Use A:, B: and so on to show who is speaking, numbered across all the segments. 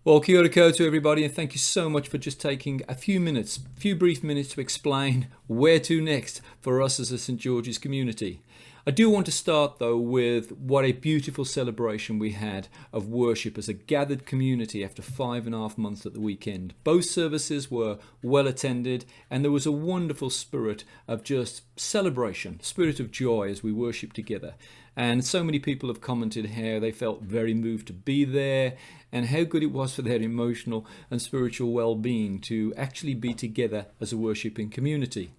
A: Well, kia ora koutou, everybody, and thank you so much for just taking a few brief minutes to explain where to next for us as a St George's community. I do want to start though with what a beautiful celebration we had of worship as a gathered community after 5.5 months at the weekend. Both services were well attended, and there was a wonderful spirit of just celebration, spirit of joy as we worship together. And so many people have commented how they felt very moved to be there and how good it was for their emotional and spiritual well-being to actually be together as a worshipping community.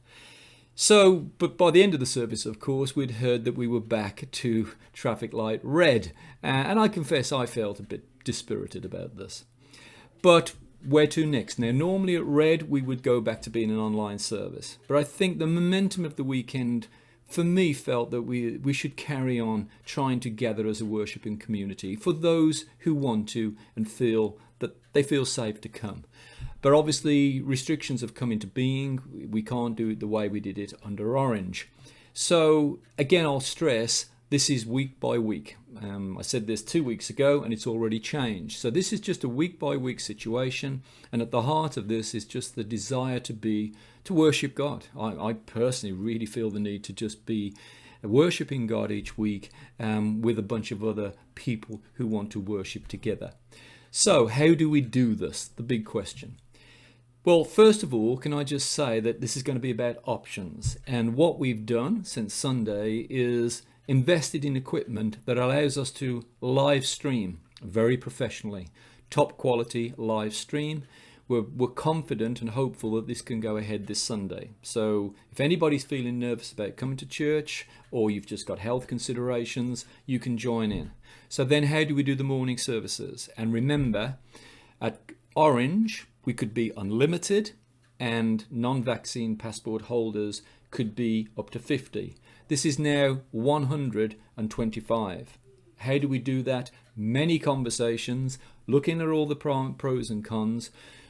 A: So, but by the end of the service, of course, we'd heard that we were back to traffic light red. And I confess I felt a bit dispirited about this. But where to next? Now, normally at red, we would go back to being an online service. But I think the momentum of the weekend, for me, felt that we should carry on trying to gather as a worshipping community for those who want to and feel that they feel safe to come. But obviously, restrictions have come into being. We can't do it the way we did it under Orange. So, again, I'll stress this is week by week. I said this 2 weeks ago and it's already changed. So, this is just a week by week situation. And at the heart of this is just the desire to worship God. I personally really feel the need to just be worshipping God each week with a bunch of other people who want to worship together. So, how do we do this? The big question. Well, first of all, can I just say that this is going to be about options. And what we've done since Sunday is invested in equipment that allows us to live stream very professionally, top quality live stream. We're confident and hopeful that this can go ahead this Sunday. So if anybody's feeling nervous about coming to church or you've just got health considerations, you can join in. So then how do we do the morning services? And remember, at Orange, we could be unlimited and non-vaccine passport holders could be up to 50. This is now 125. How do we do that? Many conversations, looking at all the pros and cons.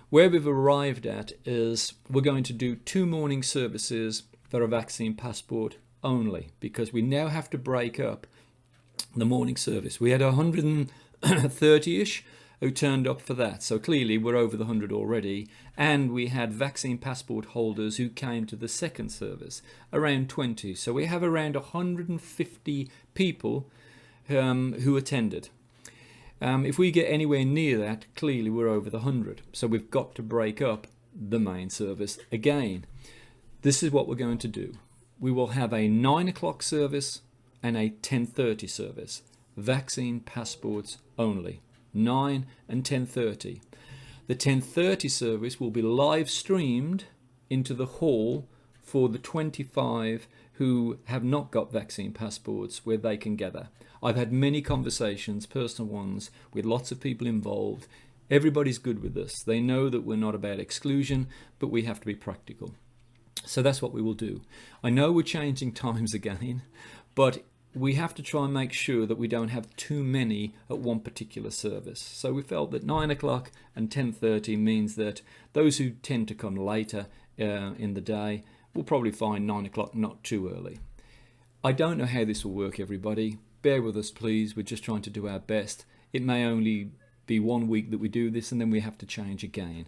A: Where we've arrived at is we're going to do 2 morning services that are vaccine passport only, because we now have to break up the morning service. We had 130-ish who turned up for that. So clearly we're over the 100 already. And we had vaccine passport holders who came to the second service, around 20. So we have around 150 people who attended. If we get anywhere near that, clearly we're over the 100. So we've got to break up the main service again. This is what we're going to do. We will have a 9 o'clock service and a 10:30 service. Vaccine passports only. 9 and 10:30. The 10:30 service will be live streamed into the hall for the 25 who have not got vaccine passports, where they can gather. I've had many conversations, personal ones, with lots of people involved. Everybody's good with this. They know that we're not about exclusion, but we have to be practical. So that's what we will do. I know we're changing times again, but we have to try and make sure that we don't have too many at one particular service. So we felt that 9 o'clock and 10:30 means that those who tend to come later in the day will probably find 9 o'clock not too early. I don't know how this will work, everybody. Bear with us, please. We're just trying to do our best. It may only be 1 week that we do this and then we have to change again.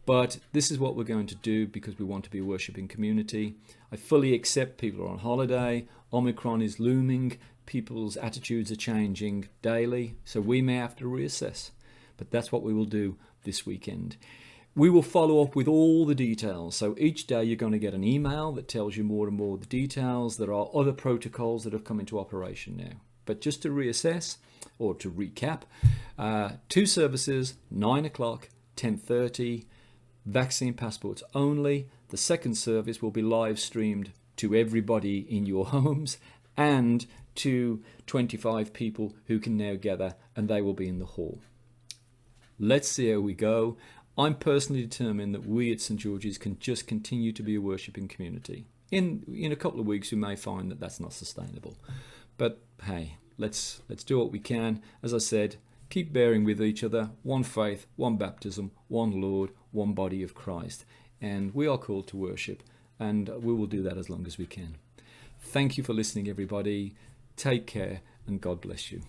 A: But this is what we're going to do because we want to be a worshipping community. I fully accept people are on holiday. Omicron is looming. People's attitudes are changing daily. So we may have to reassess. But that's what we will do this weekend. We will follow up with all the details. So each day you're going to get an email that tells you more and more of the details. There are other protocols that have come into operation now. But just to reassess or to recap, 2 services, 9 o'clock, 10:30. Vaccine passports only. The second service will be live streamed to everybody in your homes and to 25 people who can now gather, and they will be in the hall. Let's see how we go. I'm personally determined that we at St George's can just continue to be a worshipping community. In a couple of weeks we may find that that's not sustainable. But hey, let's do what we can. As I said, keep bearing with each other. One faith, one baptism, one Lord, one body of Christ. And we are called to worship, and we will do that as long as we can. Thank you for listening, everybody. Take care, and God bless you.